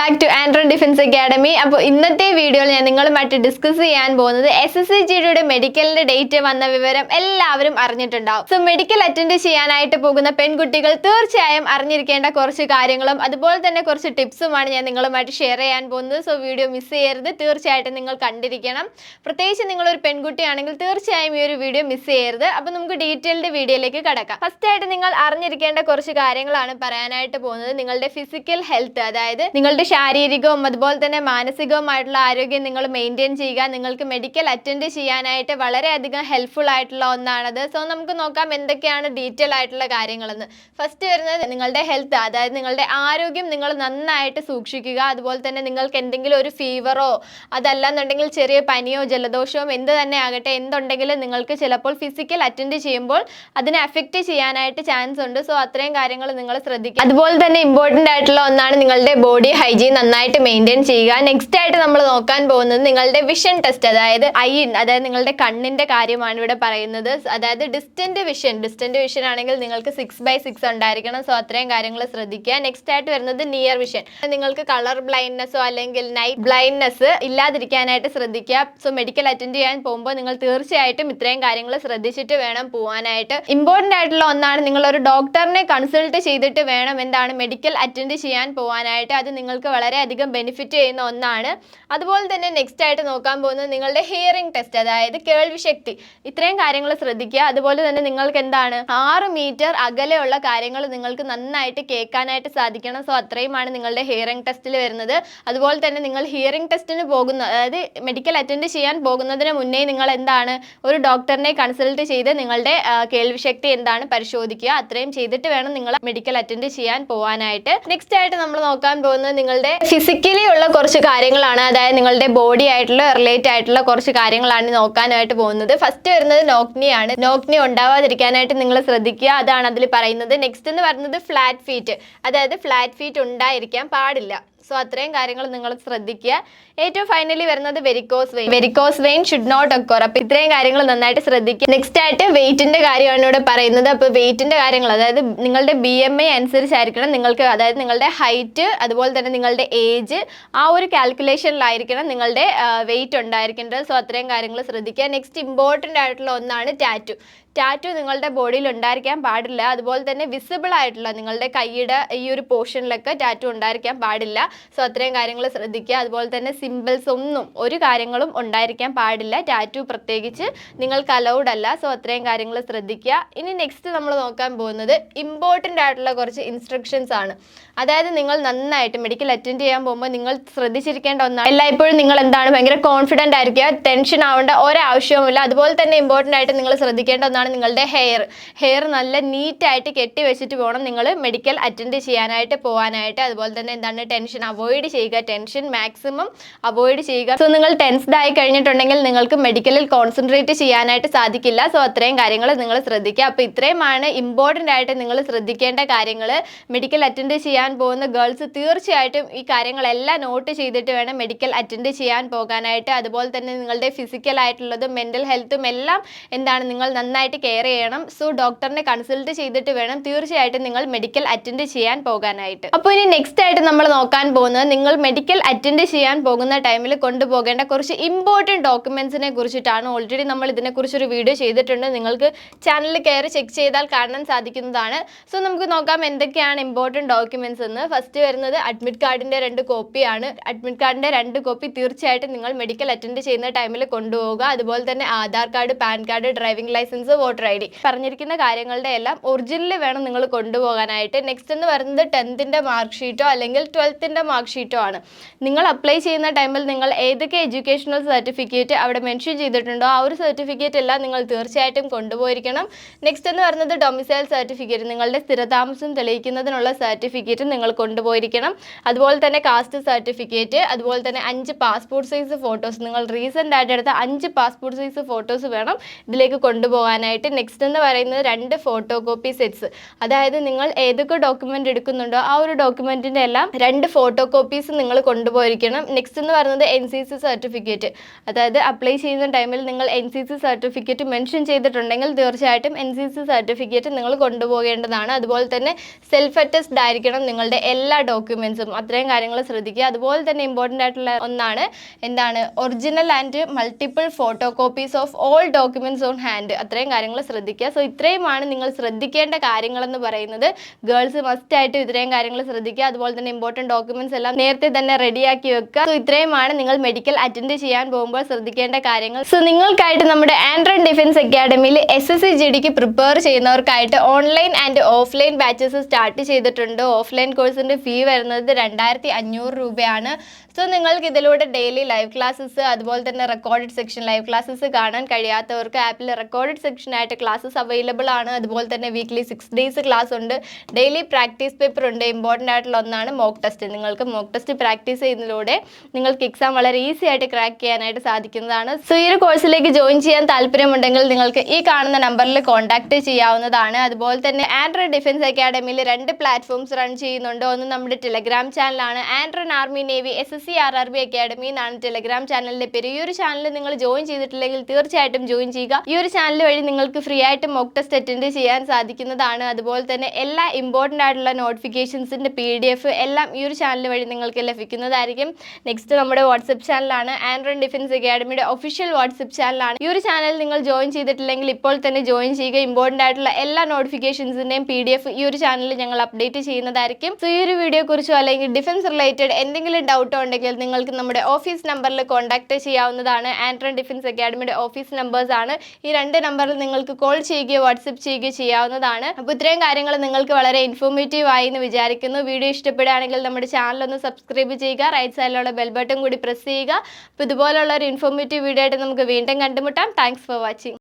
Back to Andron defence academy. അപ്പോൾ ഇന്നത്തെ വീഡിയോയിൽ ഞാൻ നിങ്ങളുമായിട്ട് ഡിസ്കസ് ചെയ്യാൻ പോകുന്നത് SSCGD മെഡിക്കലിന്റെ ഡേറ്റ് വന്ന വിവരം എല്ലാവരും അറിഞ്ഞിട്ടുണ്ടാവും. സോ മെഡിക്കൽ അറ്റൻഡ് ചെയ്യാനായിട്ട് പോകുന്ന പെൺകുട്ടികൾ തീർച്ചയായും അറിഞ്ഞിരിക്കേണ്ട കുറച്ച് കാര്യങ്ങളും അതുപോലെ തന്നെ കുറച്ച് ടിപ്സുമാണ് ഞാൻ നിങ്ങളുമായിട്ട് ഷെയർ ചെയ്യാൻ പോകുന്നത്. സോ വീഡിയോ മിസ് ചെയ്യരുത്, തീർച്ചയായിട്ടും നിങ്ങൾ കണ്ടിരിക്കണം. പ്രത്യേകിച്ച് നിങ്ങളൊരു പെൺകുട്ടിയാണെങ്കിൽ തീർച്ചയായും ഈ ഒരു വീഡിയോ മിസ് ചെയ്യരുത്. അപ്പോൾ നമുക്ക് ഡീറ്റെയിൽഡ് വീഡിയോയിലേക്ക് കടക്കാം. ഫസ്റ്റ് ആയിട്ട് നിങ്ങൾ അറിഞ്ഞിരിക്കേണ്ട കുറച്ച് കാര്യങ്ങളാണ് പറയാനായിട്ട് പോകുന്നത്. നിങ്ങളുടെ ഫിസിക്കൽ ഹെൽത്ത്, അതായത് നിങ്ങളുടെ ശാരീരികവും അതുപോലെ തന്നെ മാനസികവുമായിട്ടുള്ള ആരോഗ്യം നിങ്ങൾ മെയിൻറ്റെയിൻ ചെയ്യുക. നിങ്ങൾക്ക് മെഡിക്കൽ അറ്റൻഡ് ചെയ്യാനായിട്ട് വളരെയധികം ഹെൽപ്ഫുൾ ആയിട്ടുള്ള ഒന്നാണത്. സോ നമുക്ക് നോക്കാം എന്തൊക്കെയാണ് ഡീറ്റെയിൽ ആയിട്ടുള്ള കാര്യങ്ങളെന്ന്. ഫസ്റ്റ് വരുന്നത് നിങ്ങളുടെ ഹെൽത്ത്, അതായത് നിങ്ങളുടെ ആരോഗ്യം നിങ്ങൾ നന്നായിട്ട് സൂക്ഷിക്കുക. അതുപോലെ തന്നെ നിങ്ങൾക്ക് എന്തെങ്കിലും ഒരു ഫീവറോ അതല്ലെന്നുണ്ടെങ്കിൽ ചെറിയ പനിയോ ജലദോഷമോ എന്ത് തന്നെ ആകട്ടെ, എന്തുണ്ടെങ്കിലും നിങ്ങൾക്ക് ചിലപ്പോൾ ഫിസിക്കൽ അറ്റൻഡ് ചെയ്യുമ്പോൾ അതിനെ അഫക്റ്റ് ചെയ്യാനായിട്ട് ചാൻസ് ഉണ്ട്. സോ അത്രയും കാര്യങ്ങൾ നിങ്ങൾ ശ്രദ്ധിക്കുക. അതുപോലെ തന്നെ ഇമ്പോർട്ടൻ്റ് ആയിട്ടുള്ള ഒന്നാണ് നിങ്ങളുടെ ബോഡി ഹൈജീൻ നന്നായിട്ട് മെയിൻറ്റെയിൻ ചെയ്യുക. നെക്സ്റ്റ് ആയിട്ട് നമ്മൾ നോക്കാൻ പോകുന്നത് നിങ്ങളുടെ വിഷൻ ടെസ്റ്റ്, അതായത് അതായത് നിങ്ങളുടെ കണ്ണിന്റെ കാര്യമാണ് ഇവിടെ പറയുന്നത്. അതായത് ഡിസ്റ്റന്റ് വിഷൻ ആണെങ്കിൽ നിങ്ങൾക്ക് 6/6 ഉണ്ടായിരിക്കണം. സോ അത്രയും കാര്യങ്ങൾ ശ്രദ്ധിക്കുക. നെക്സ്റ്റ് ആയിട്ട് വരുന്നത് നിയർ വിഷൻ, നിങ്ങൾക്ക് കളർ ബ്ലൈൻഡ്നെസ്സോ അല്ലെങ്കിൽ നൈറ്റ് ബ്ലൈൻഡ്നെസ് ഇല്ലാതിരിക്കാനായിട്ട് ശ്രദ്ധിക്കുക. സോ മെഡിക്കൽ അറ്റൻഡ് ചെയ്യാൻ പോകുമ്പോൾ നിങ്ങൾ തീർച്ചയായിട്ടും ഇത്രയും കാര്യങ്ങൾ ശ്രദ്ധിച്ചിട്ട് വേണം പോകാനായിട്ട്. ഇമ്പോർട്ടൻ്റ് ആയിട്ടുള്ള ഒന്നാണ്, നിങ്ങൾ ഒരു ഡോക്ടറിനെ കൺസൾട്ട് ചെയ്തിട്ട് വേണം എന്താണ് മെഡിക്കൽ അറ്റൻഡ് ചെയ്യാൻ പോകാനായിട്ട്. അത് നിങ്ങൾക്ക് വളരെയധികം ബെനിഫിറ്റ് ചെയ്യുന്ന ഒന്നാണ്. അതുപോലെ തന്നെ നെക്സ്റ്റ് ആയിട്ട് നോക്കാൻ പോകുന്നത് നിങ്ങളുടെ ഹിയറിംഗ് ടെസ്റ്റ്, അതായത് കേൾവി ശക്തി. ഇത്രയും കാര്യങ്ങൾ ശ്രദ്ധിക്കുക. അതുപോലെ തന്നെ നിങ്ങൾക്ക് എന്താണ് 6 മീറ്റർ അകലെയുള്ള കാര്യങ്ങൾ നിങ്ങൾക്ക് നന്നായിട്ട് കേൾക്കാനായിട്ട് സാധിക്കണം. സോ അത്രയുമാണ് നിങ്ങളുടെ ഹിയറിംഗ് ടെസ്റ്റിൽ വരുന്നത്. അതുപോലെ തന്നെ നിങ്ങൾ ഹിയറിംഗ് ടെസ്റ്റിന് പോകുന്ന, അതായത് മെഡിക്കൽ അറ്റൻഡ് ചെയ്യാൻ പോകുന്നതിന് മുന്നേ നിങ്ങൾ എന്താണ് ഒരു ഡോക്ടറിനെ കൺസൾട്ട് ചെയ്ത് നിങ്ങളുടെ കേൾവി ശക്തി എന്താണ് പരിശോധിക്കുക. അത്രയും ചെയ്തിട്ട് വേണം നിങ്ങൾ മെഡിക്കൽ അറ്റൻഡ് ചെയ്യാൻ പോകാനായിട്ട്. നെക്സ്റ്റ് ആയിട്ട് നമ്മൾ നോക്കാൻ പോകുന്നത് നിങ്ങളുടെ ഫിസിക്കലി ഉള്ള കുറച്ച് കാര്യങ്ങളാണ്, അതായത് നിങ്ങളുടെ ബോഡി ആയിട്ടുള്ള റിലേറ്റ് ആയിട്ടുള്ള കുറച്ച് കാര്യങ്ങളാണ് നോക്കാനായിട്ട് പോകുന്നത്. ഫസ്റ്റ് വരുന്നത് നോക്നിയാണ്. നോക്നി ഉണ്ടാവാതിരിക്കാനായിട്ട് നിങ്ങൾ ശ്രദ്ധിക്കുക, അതാണ് അതിൽ പറയുന്നത്. നെക്സ്റ്റ് എന്ന് പറയുന്നത് ഫ്ലാറ്റ് ഫീറ്റ്, അതായത് ഫ്ലാറ്റ് ഫീറ്റ് ഉണ്ടായിരിക്കാൻ പാടില്ല. സോ അത്രയും കാര്യങ്ങൾ നിങ്ങൾ ശ്രദ്ധിക്കുക. ഏറ്റവും ഫൈനലി വരുന്നത് varicose vein should not occur. അപ്പോൾ ഇത്രയും കാര്യങ്ങൾ നന്നായിട്ട് ശ്രദ്ധിക്കുക. നെക്സ്റ്റ് ആയിട്ട് വെയിറ്റിന്റെ കാര്യമാണ് ഇവിടെ പറയുന്നത്. അപ്പോൾ വെയിറ്റിന്റെ കാര്യങ്ങൾ, അതായത് നിങ്ങളുടെ BMI അനുസരിച്ചായിരിക്കണം നിങ്ങൾക്ക്, അതായത് നിങ്ങളുടെ ഹൈറ്റ് അതുപോലെ തന്നെ നിങ്ങളുടെ ഏജ് ആ ഒരു കാൽക്കുലേഷനിലായിരിക്കണം നിങ്ങളുടെ വെയിറ്റ് ഉണ്ടായിരിക്കേണ്ടത്. സോ അത്രയും കാര്യങ്ങൾ ശ്രദ്ധിക്കുക. നെക്സ്റ്റ് ഇമ്പോർട്ടൻ്റ് ആയിട്ടുള്ള ഒന്നാണ് ടാറ്റു നിങ്ങളുടെ ബോഡിയിൽ ഉണ്ടായിരിക്കാൻ പാടില്ല. അതുപോലെ തന്നെ വിസിബിൾ ആയിട്ടുള്ള നിങ്ങളുടെ കൈയുടെ ഈ ഒരു പോർഷനിലൊക്കെ ടാറ്റു ഉണ്ടായിരിക്കാൻ പാടില്ല. സോ അത്രയും കാര്യങ്ങൾ ശ്രദ്ധിക്കുക. അതുപോലെ തന്നെ സിമ്പിൾസ് ഒന്നും ഒരു കാര്യങ്ങളും ഉണ്ടായിരിക്കാൻ പാടില്ല, ടാറ്റു പ്രത്യേകിച്ച് നിങ്ങൾക്ക് അലൗഡ് അല്ല. സോ അത്രയും കാര്യങ്ങൾ ശ്രദ്ധിക്കുക. ഇനി നെക്സ്റ്റ് നമ്മൾ നോക്കാൻ പോകുന്നത് ഇമ്പോർട്ടൻ്റ് ആയിട്ടുള്ള കുറച്ച് ഇൻസ്ട്രക്ഷൻസ് ആണ്. അതായത് നിങ്ങൾ നന്നായിട്ട് മെഡിക്കൽ അറ്റൻഡ് ചെയ്യാൻ പോകുമ്പോൾ നിങ്ങൾ ശ്രദ്ധിച്ചിരിക്കേണ്ട ഒന്നാണ്, എല്ലായ്പ്പോഴും നിങ്ങൾ എന്താണ് ഭയങ്കര കോൺഫിഡൻ്റ് ആയിരിക്കുക, ടെൻഷൻ ആവേണ്ട ഒരാവശ്യവുമില്ല. അതുപോലെ തന്നെ ഇമ്പോർട്ടൻ്റ് ആയിട്ട് നിങ്ങൾ ശ്രദ്ധിക്കേണ്ട ഒന്നാണ് നിങ്ങളുടെ ഹെയർ നല്ല നീറ്റായിട്ട് കെട്ടി വെച്ചിട്ട് പോകണം നിങ്ങൾ മെഡിക്കൽ അറ്റൻഡ് ചെയ്യാനായിട്ട് പോകാനായിട്ട്. അതുപോലെ തന്നെ എന്താണ് ടെൻഷൻ അവോയ്ഡ് ചെയ്യുക, ടെൻഷൻ മാക്സിമം അവോയ്ഡ് ചെയ്യുക. സോ നിങ്ങൾ ടെൻസ്ഡ് ആയി കഴിഞ്ഞിട്ടുണ്ടെങ്കിൽ നിങ്ങൾക്ക് മെഡിക്കലിൽ കോൺസെൻട്രേറ്റ് ചെയ്യാനായിട്ട് സാധിക്കില്ല. സോ അത്രയും കാര്യങ്ങൾ നിങ്ങൾ ശ്രദ്ധിക്കുക. അപ്പോൾ ഇത്രയുമാണ് ഇമ്പോർട്ടൻ്റ് ആയിട്ട് നിങ്ങൾ ശ്രദ്ധിക്കേണ്ട കാര്യങ്ങൾ. മെഡിക്കൽ അറ്റൻഡ് ചെയ്യാൻ പോകുന്ന ഗേൾസ് തീർച്ചയായിട്ടും ഈ കാര്യങ്ങളെല്ലാം നോട്ട് ചെയ്തിട്ട് വേണം മെഡിക്കൽ അറ്റൻഡ് ചെയ്യാൻ പോകാനായിട്ട്. അതുപോലെ തന്നെ നിങ്ങളുടെ ഫിസിക്കൽ ആയിട്ടുള്ളതും മെൻ്റൽ ഹെൽത്തും എല്ലാം എന്താണ് നിങ്ങൾ നന്നായിട്ട് കെയർ ചെയ്യണം. സോ ഡോക്ടറിനെ കൺസൾട്ട് ചെയ്തിട്ട് വേണം തീർച്ചയായിട്ടും നിങ്ങൾ മെഡിക്കൽ അറ്റൻഡ് ചെയ്യാൻ പോകാനായിട്ട്. അപ്പോൾ ഇനി നെക്സ്റ്റ് ആയിട്ട് നമ്മൾ നോക്കാൻ പോകുന്നത് നിങ്ങൾ മെഡിക്കൽ അറ്റൻഡ് ചെയ്യാൻ പോകുന്ന ടൈമിൽ കൊണ്ടുപോകേണ്ട കുറച്ച് ഇമ്പോർട്ടൻറ്റ് ഡോക്യുമെന്റ്സിനെ കുറിച്ചിട്ടാണ്. ഓൾറെഡി നമ്മൾ ഇതിനെക്കുറിച്ചൊരു വീഡിയോ ചെയ്തിട്ടുണ്ട്, നിങ്ങൾക്ക് ചാനലിൽ കയറി ചെക്ക് ചെയ്താൽ കാണാൻ സാധിക്കുന്നതാണ്. സോ നമുക്ക് നോക്കാം എന്തൊക്കെയാണ് ഇമ്പോർട്ടൻറ്റ് ഡോക്യുമെന്റ്സ് എന്ന്. ഫസ്റ്റ് വരുന്നത് അഡ്മിറ്റ് കാർഡിന്റെ 2 കോപ്പിയാണ്. അഡ്മിറ്റ് കാർഡിന്റെ 2 കോപ്പി തീർച്ചയായിട്ടും നിങ്ങൾ മെഡിക്കൽ അറ്റൻഡ് ചെയ്യുന്ന ടൈമിൽ കൊണ്ടുപോകുക. അതുപോലെ തന്നെ Aadhaar card, PAN card, driving licence, voter ID പറഞ്ഞിരിക്കുന്ന കാര്യങ്ങളുടെ എല്ലാം ഒറിജിനൽ വേണം നിങ്ങൾ കൊണ്ടുപോകാനായിട്ട്. നെക്സ്റ്റ് എന്ന് പറയുന്നത് 10th മാർക്ക് ഷീറ്റോ അല്ലെങ്കിൽ 12th മാർക്ക് ഷീറ്റോ ആണ്. നിങ്ങൾ അപ്ലൈ ചെയ്യുന്ന ടൈമിൽ നിങ്ങൾ ഏതൊക്കെ എഡ്യൂക്കേഷണൽ സർട്ടിഫിക്കറ്റ് അവിടെ മെൻഷൻ ചെയ്തിട്ടുണ്ടോ ആ ഒരു സർട്ടിഫിക്കറ്റ് എല്ലാം നിങ്ങൾ തീർച്ചയായിട്ടും കൊണ്ടുപോയിരിക്കണം. നെക്സ്റ്റ് എന്ന് പറയുന്നത് ഡൊമിസൈൽ സർട്ടിഫിക്കറ്റ്, നിങ്ങളുടെ സ്ഥിരതാമസം തെളിയിക്കുന്നതിനുള്ള സർട്ടിഫിക്കറ്റ് നിങ്ങൾ കൊണ്ടുപോയിരിക്കണം. അതുപോലെ തന്നെ കാസ്റ്റ് സർട്ടിഫിക്കറ്റ്, അതുപോലെ തന്നെ 5 പാസ്പോർട്ട് സൈസ് ഫോട്ടോസ്, നിങ്ങൾ റീസെൻ്റ് ആയിട്ട് എടുത്ത 5 പാസ്പോർട്ട് സൈസ് ഫോട്ടോസ് വേണം ഇതിലേക്ക് കൊണ്ടുപോകാനായിട്ട്. ചെയ്യാനായിട്ട്. നെക്സ്റ്റ് എന്ന് പറയുന്നത് 2 ഫോട്ടോ കോപ്പി സെറ്റ്സ്. അതായത് നിങ്ങൾ ഏതൊക്കെ ഡോക്യുമെന്റ് എടുക്കുന്നുണ്ടോ ആ ഒരു ഡോക്യുമെന്റിന്റെ എല്ലാം 2 ഫോട്ടോ കോപ്പീസ് നിങ്ങൾ കൊണ്ടുപോയിരിക്കണം. നെക്സ്റ്റ് എന്ന് പറയുന്നത് NCC സർട്ടിഫിക്കറ്റ്. അതായത് അപ്ലൈ ചെയ്യുന്ന ടൈമിൽ നിങ്ങൾ NCC സർട്ടിഫിക്കറ്റ് മെൻഷൻ ചെയ്തിട്ടുണ്ടെങ്കിൽ തീർച്ചയായിട്ടും NCC സർട്ടിഫിക്കറ്റ് നിങ്ങൾ കൊണ്ടുപോകേണ്ടതാണ്. അതുപോലെ തന്നെ സെൽഫ് അറ്റസ്റ്റഡ് ആയിരിക്കണം നിങ്ങളുടെ എല്ലാ ഡോക്യുമെന്റ്സും. അത്രയും കാര്യങ്ങൾ ശ്രദ്ധിക്കുക. അതുപോലെ തന്നെ ഇമ്പോർട്ടൻ്റ് ആയിട്ടുള്ള ഒന്നാണ് എന്താണ് original and multiple photo copies of all documents on hand. അത്രയും കാര്യങ്ങൾ ശ്രദ്ധിക്കുക. സോ ഇത്രയുമാണ് നിങ്ങൾ ശ്രദ്ധിക്കേണ്ട കാര്യങ്ങളെന്ന് പറയുന്നത്. ഗേൾസ് മസ്റ്റ് ആയിട്ട് ഇത്രയും കാര്യങ്ങൾ ശ്രദ്ധിക്കുക. അതുപോലെ തന്നെ ഇമ്പോർട്ടൻറ്റ് ഡോക്യുമെന്റ്സ് എല്ലാം നേരത്തെ തന്നെ റെഡിയാക്കി വെക്കുക. സോ ഇത്രയുമാണ് നിങ്ങൾ മെഡിക്കൽ അറ്റൻഡ് ചെയ്യാൻ പോകുമ്പോൾ ശ്രദ്ധിക്കേണ്ട കാര്യങ്ങൾ. സോ നിങ്ങൾക്കായിട്ട് നമ്മുടെ ആൻഡ്രൻ ഡിഫൻസ് അക്കാഡമിയിൽ SSC GDക്ക് പ്രിപ്പയർ ചെയ്യുന്നവർക്കായിട്ട് online and offline batches start ചെയ്തിട്ടുണ്ട്. ഓഫ്ലൈൻ കോഴ്സിൻ്റെ ഫീ വരുന്നത് 2500 രൂപയാണ്. സോ നിങ്ങൾക്ക് ഇതിലൂടെ ഡെയിലി ലൈവ് ക്ലാസ്സസ് അതുപോലെ തന്നെ റെക്കോർഡഡ് സെക്ഷൻ ലൈവ് ക്ലാസ്സസ് കാണാൻ കഴിയാത്തവർക്ക് ആപ്പിൽ റെക്കോർഡഡ് സെക്ഷനായിട്ട് ക്ലാസ്സസ് അവൈലബിൾ ആണ്. അതുപോലെ തന്നെ വീക്ക്ലി 6 ഡേയ്സ് ക്ലാസ് ഉണ്ട്. ഡെയിലി പ്രാക്ടീസ് പേപ്പർ ഉണ്ട്. ഇമ്പോർട്ടൻ്റ് ആയിട്ടുള്ള ഒന്നാണ് മോക്ക് ടെസ്റ്റ്. നിങ്ങൾക്ക് മോക്ക് ടെസ്റ്റ് പ്രാക്ടീസ് ചെയ്യുന്നതിലൂടെ നിങ്ങൾക്ക് എക്സാം വളരെ ഈസി ആയിട്ട് ക്രാക്ക് ചെയ്യാനായിട്ട് സാധിക്കുന്നതാണ്. സോ ഈ ഒരു കോഴ്സിലേക്ക് ജോയിൻ ചെയ്യാൻ താല്പര്യമുണ്ടെങ്കിൽ നിങ്ങൾക്ക് ഈ കാണുന്ന നമ്പറിൽ കോൺടാക്ട് ചെയ്യാവുന്നതാണ്. അതുപോലെ തന്നെ ആൻഡ്രൻ ഡിഫൻസ് അക്കാഡമിയിൽ 2 പ്ലാറ്റ്ഫോംസ് റൺ ചെയ്യുന്നുണ്ട്. ഒന്ന് നമ്മുടെ ടെലഗ്രാം ചാനലാണ് Andron army navy SSC RRB academy എന്നാണ് ടെലഗ്രാം ചാനലിന്റെ പേര്. ഈ ഒരു ചാനൽ നിങ്ങൾ ജോയിൻ ചെയ്തിട്ടില്ലെങ്കിൽ തീർച്ചയായിട്ടും ജോയിൻ ചെയ്യുക. ഈ ഒരു ചാനൽ വഴി നിങ്ങൾക്ക് ഫ്രീ ആയിട്ട് മോക്ക് ടെസ്റ്റ് അറ്റൻഡ് ചെയ്യാൻ സാധിക്കുന്നതാണ്. അതുപോലെ തന്നെ എല്ലാ ഇമ്പോർട്ടൻ്റ് ആയിട്ടുള്ള നോട്ടിഫിക്കേഷൻസിന്റെ PDF എല്ലാം ഈ ഒരു ചാനൽ വഴി നിങ്ങൾക്ക് ലഭിക്കുന്നതായിരിക്കും. നെക്സ്റ്റ് നമ്മുടെ വാട്സപ്പ് ചാനലാണ് ആൻഡ്രൻ ഡിഫൻസ് അക്കാഡമിയുടെ ഒഫീഷ്യൽ വാട്സപ്പ് ചാനലാണ്. ഈ ഒരു ചാനൽ നിങ്ങൾ ജോയിൻ ചെയ്തിട്ടില്ലെങ്കിൽ ഇപ്പോൾ തന്നെ ജോയിൻ ചെയ്യുക. ഇമ്പോർട്ടൻ്റ് ആയിട്ടുള്ള എല്ലാ നോട്ടിഫിക്കേഷൻസിന്റെയും PDF ഈ ഒരു ചാനലിൽ ഞങ്ങൾ അപ്ഡേറ്റ് ചെയ്യുന്നതായിരിക്കും. സോ ഈ ഒരു വീഡിയോ കുറിച്ചോ അല്ലെങ്കിൽ ഡിഫൻസ് റിലേറ്റഡ് എന്തെങ്കിലും ഡൗട്ടോ ഉണ്ടെങ്കിൽ നിങ്ങൾക്ക് നമ്മുടെ ഓഫീസ് നമ്പറിൽ കോൺടാക്ട് ചെയ്യാവുന്നതാണ്. ആൻഡ്രൻ ഡിഫൻസ് അക്കാഡമിയുടെ ഓഫീസ് നമ്പേഴ്സ് ആണ്. ഈ 2 നമ്പറിൽ നിങ്ങൾക്ക് കോൾ ചെയ്യുകയോ വാട്സപ്പ് ചെയ്യുകയോ ചെയ്യാവുന്നതാണ്. അപ്പോൾ ഇത്രയും കാര്യങ്ങൾ നിങ്ങൾക്ക് വളരെ ഇൻഫോർമേറ്റീവ് ആയി എന്ന് വിചാരിക്കുന്നു. വീഡിയോ ഇഷ്ടപ്പെടുകയാണെങ്കിൽ നമ്മുടെ ചാനൽ ഒന്ന് സബ്സ്ക്രൈബ് ചെയ്യുക. റൈറ്റ് സൈഡിലുള്ള ബെൽ ബട്ടൺ കൂടി പ്രസ് ചെയ്യുക. അപ്പോൾ ഇതുപോലുള്ള ഒരു ഇൻഫോർമേറ്റീവ് വീഡിയോ ആയിട്ട് നമുക്ക് വീണ്ടും കണ്ടുമുട്ടാം. Thanks for watching.